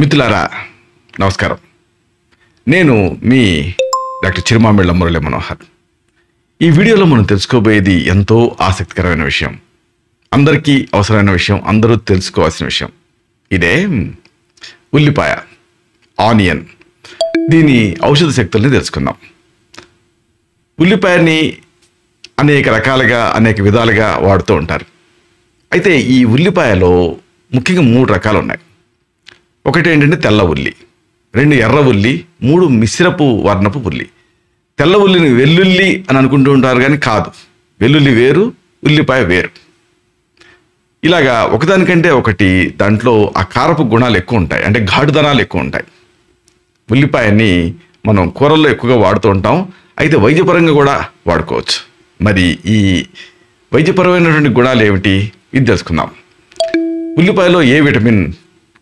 మిత్రులారా నమస్కారం. నేను మీ డాక్టర్ చిరుమామిళ్ళ మురళీ మనోహర్. ఈ వీడియోలో మనం తెలుసుకోబోయేది ఎంతో ఆసక్తికరమైన విషయం, అందరికీ అవసరమైన విషయం, అందరూ తెలుసుకోవాల్సిన విషయం. ఇదే ఉల్లిపాయ, ఆనియన్. దీని ఔషధ శక్తుల్ని తెలుసుకుందాం. ఉల్లిపాయని అనేక రకాలుగా అనేక విధాలుగా వాడుతూ ఉంటారు. అయితే ఈ ఉల్లిపాయలో ముఖ్యంగా 3 రకాలు ఉన్నాయి. ఒకటి ఏంటంటే తెల్ల ఉల్లి, 2 ఎర్ర ఉల్లి, 3 మిశ్రపు వర్ణపు ఉల్లి. తెల్ల ఉల్లిని వెల్లుల్లి అని అనుకుంటూ ఉంటారు, కానీ కాదు. వెల్లుల్లి వేరు, ఉల్లిపాయ వేరు. ఇలాగా ఒకదానికంటే ఒకటి దాంట్లో ఆ కారపు గుణాలు ఎక్కువ ఉంటాయి, అంటే ఘాటుదనాలు ఎక్కువ ఉంటాయి. ఉల్లిపాయని మనం కూరల్లో ఎక్కువగా వాడుతూ ఉంటాం, అయితే వైద్యపరంగా కూడా వాడుకోవచ్చు. మరి ఈ వైద్యపరమైనటువంటి గుణాలు ఏమిటి, ఇది తెలుసుకుందాం. ఉల్లిపాయలో ఏ విటమిన్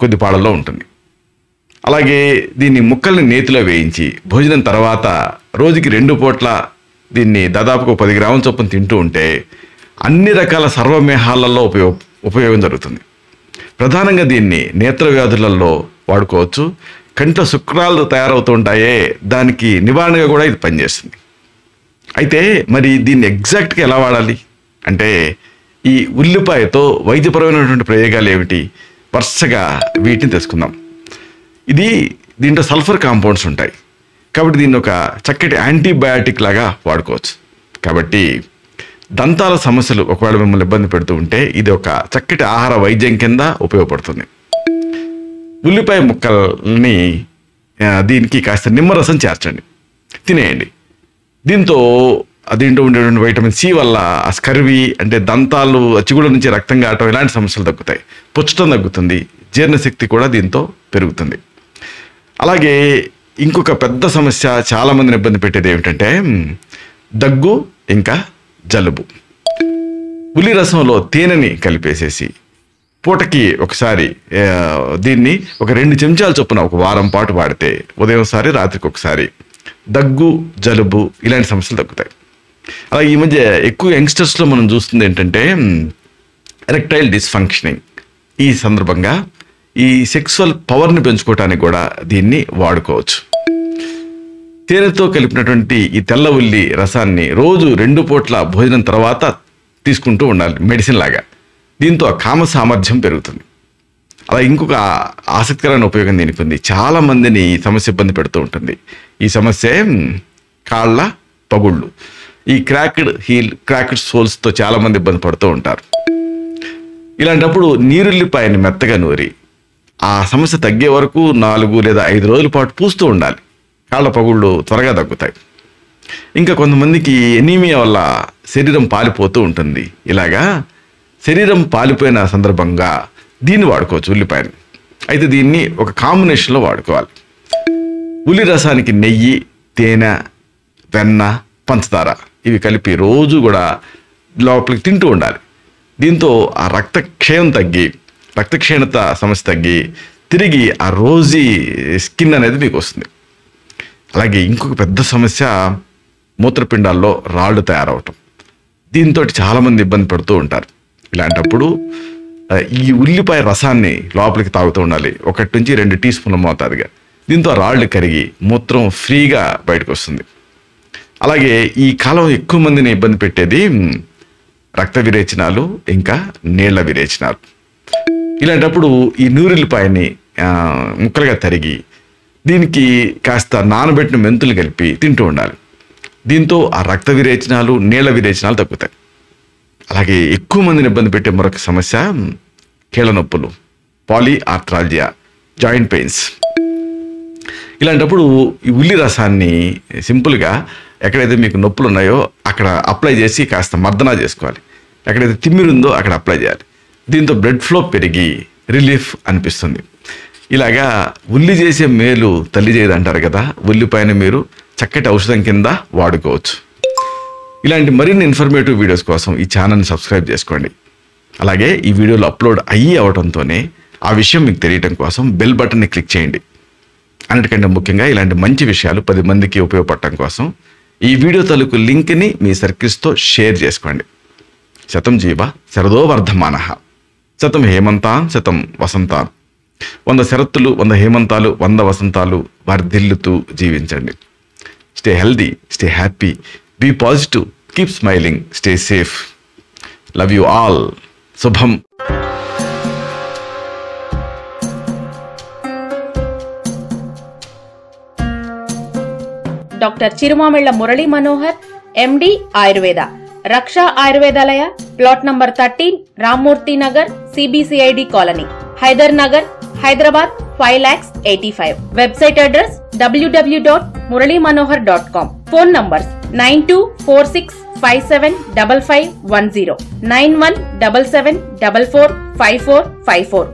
కొద్దిపాళ్ళలో ఉంటుంది. అలాగే దీన్ని ముక్కల్ని నేతిలో వేయించి భోజనం తర్వాత రోజుకి 2 పూట్ల దీన్ని దాదాపుగా 10 గ్రాముల చొప్పున తింటూ ఉంటే అన్ని రకాల సర్వమేహాలలో ఉపయోగం జరుగుతుంది. ప్రధానంగా దీన్ని నేత్ర వ్యాధులలో వాడుకోవచ్చు. కంట్లో శుక్రాలు తయారవుతూ ఉంటాయే, దానికి నివారణగా కూడా ఇది పనిచేస్తుంది. అయితే మరి దీన్ని ఎగ్జాక్ట్గా ఎలా వాడాలి అంటే, ఈ ఉల్లిపాయతో వైద్యపరమైనటువంటి ప్రయోగాలు ఏమిటి, వరుసగా వీటిని తెలుసుకుందాం. దీంట్లో సల్ఫర్ కాంపౌండ్స్ ఉంటాయి, కాబట్టి దీన్ని ఒక చక్కటి యాంటీబయాటిక్ లాగా వాడుకోవచ్చు. కాబట్టి దంతాల సమస్యలు ఒకవేళ మిమ్మల్ని ఇబ్బంది పెడుతూ ఉంటే ఇది ఒక చక్కటి ఆహార వైద్యం కింద ఉపయోగపడుతుంది. ఉల్లిపాయ ముక్కల్ని దీనికి కాస్త నిమ్మరసం చేర్చండి, తినేయండి. దీంట్లో ఉండేటువంటి వైటమిన్ సి వల్ల ఆ స్కర్వీ, అంటే దంతాలు చిగుళ్ళ నుంచి రక్తం కావటం, ఇలాంటి సమస్యలు తగ్గుతాయి. పుచ్చటం తగ్గుతుంది, జీర్ణశక్తి కూడా దీంతో పెరుగుతుంది. అలాగే ఇంకొక పెద్ద సమస్య చాలామందిని ఇబ్బంది పెట్టేది ఏమిటంటే దగ్గు, ఇంకా జలుబు. ఉల్లి రసంలో తేనెని కలిపేసేసి పూటకి ఒకసారి దీన్ని ఒక 2 చెంచాల చొప్పున ఒక వారం పాటు వాడితే, ఉదయం ఒకసారి రాత్రికి ఒకసారి, దగ్గు, జలుబు ఇలాంటి సమస్యలు తగ్గుతాయి. అలాగే ఈ మధ్య ఎక్కువ యంగ్స్టర్స్లో మనం చూస్తుంది ఏంటంటే ఎరెక్టైల్ డిస్ఫంక్షనింగ్. ఈ సందర్భంగా ఈ సెక్సువల్ పవర్ని పెంచుకోవటానికి కూడా దీన్ని వాడుకోవచ్చు. తేనెతో కలిపినటువంటి ఈ తెల్ల ఉల్లి రసాన్ని రోజు 2 పూట్ల భోజనం తర్వాత తీసుకుంటూ ఉండాలి, మెడిసిన్ లాగా. దీంతో కామ సామర్థ్యం పెరుగుతుంది. అలా ఇంకొక ఆసక్తికరమైన ఉపయోగం దీనికి ఉంది. చాలామందిని ఈ సమస్య ఇబ్బంది పెడుతూ ఉంటుంది. ఈ సమస్య కాళ్ళ పగుళ్ళు, ఈ క్రాక్డ్ సోల్స్తో చాలామంది ఇబ్బంది పడుతూ ఉంటారు. ఇలాంటప్పుడు నీరుల్లిపాయని మెత్తగా నూరి ఆ సమస్య తగ్గే వరకు 4 లేదా 5 రోజుల పాటు పూస్తూ ఉండాలి. కాళ్ళ పగుళ్ళు త్వరగా తగ్గుతాయి. ఇంకా కొంతమందికి ఎనీమియా వల్ల శరీరం పాలిపోతూ ఉంటుంది. ఇలాగా శరీరం పాలిపోయిన సందర్భంగా దీన్ని వాడుకోవచ్చు, ఉల్లిపాయని. అయితే దీన్ని ఒక కాంబినేషన్లో వాడుకోవాలి. ఉల్లి రసానికి నెయ్యి, తేనె, వెన్న, పంచదార ఇవి కలిపి రోజు కూడా లోపలికి తింటూ ఉండాలి. దీంతో ఆ రక్తక్షయం తగ్గి, రక్తక్షీణత సమస్య తగ్గి తిరిగి ఆ రోజీ స్కిన్ అనేది మీకు వస్తుంది. అలాగే ఇంకొక పెద్ద సమస్య మూత్రపిండాల్లో రాళ్ళు తయారవటం. దీంతో చాలామంది ఇబ్బంది పడుతూ ఉంటారు. ఇలాంటప్పుడు ఈ ఉల్లిపాయ రసాన్ని లోపలికి తాగుతూ ఉండాలి, 1 నుంచి 2 టీ స్పూన్ల మోతాదుగా. దీంతో రాళ్ళు కరిగి మూత్రం ఫ్రీగా బయటకు వస్తుంది. అలాగే ఈ కాలం ఎక్కువ మందిని ఇబ్బంది పెట్టేది రక్త విరేచనాలు, ఇంకా నీళ్ల విరేచనాలు. ఇలాంటప్పుడు ఈ నూరుల్లిపాయని ముక్కలుగా తరిగి దీనికి కాస్త నానబెట్టిన మెంతులు కలిపి తింటూ ఉండాలి. దీంతో ఆ రక్త విరేచనాలు, నీళ్ల విరేచనాలు తగ్గుతాయి. అలాగే ఎక్కువ మందిని ఇబ్బంది పెట్టే మరొక సమస్య కీళ్ళ నొప్పులు, పాలీఆర్థ్రాల్జియా, జాయింట్ పెయిన్స్. ఇలాంటప్పుడు ఈ ఉల్లి రసాన్ని సింపుల్గా ఎక్కడైతే మీకు నొప్పులు ఉన్నాయో అక్కడ అప్లై చేసి కాస్త మర్దనా చేసుకోవాలి. ఎక్కడైతే తిమ్మిరుందో అక్కడ అప్లై చేయాలి. దీంతో బ్లడ్ ఫ్లో పెరిగి రిలీఫ్ అనిపిస్తుంది. ఇలాగా ఉల్లి చేసే మేలు తల్లి చేయదు అంటారు కదా, ఉల్లిపాయని మీరు చక్కటి ఔషధం కింద వాడుకోవచ్చు. ఇలాంటి మరిన్ని ఇన్ఫర్మేటివ్ వీడియోస్ కోసం ఈ ఛానల్ని సబ్స్క్రైబ్ చేసుకోండి. అలాగే ఈ వీడియోలు అప్లోడ్ అవడంతోనే ఆ విషయం మీకు తెలియటం కోసం బెల్ బటన్ని క్లిక్ చేయండి. అన్నిటికంటే ముఖ్యంగా ఇలాంటి మంచి విషయాలు 10 మందికి ఉపయోగపడటం కోసం ఈ వీడియో తాలూకు లింక్ని మీ సర్కిల్స్తో షేర్ చేసుకోండి. శతం జీవ శరదో వర్ధమానః, శతం హేమంతాన్, శతం వసంతాన్, 100 శరత్తులు, 100 హేమంతాలు, 100 వసంతాలు వర్ధిల్లుతూ జీవించండి. Stay healthy, stay happy, be positive, keep smiling, stay safe. Love you all. శుభం. Doctor Chirumamilla Murali Manohar, MD, Ayurveda, Raksha Ayurvedalaya, plot number 13, Rammurthy Nagar, CBCID colony, Hyder Nagar, Hyderabad 5,85,000. Website address www.muralymanohar.com. Phone numbers 9246575510, 9177445454.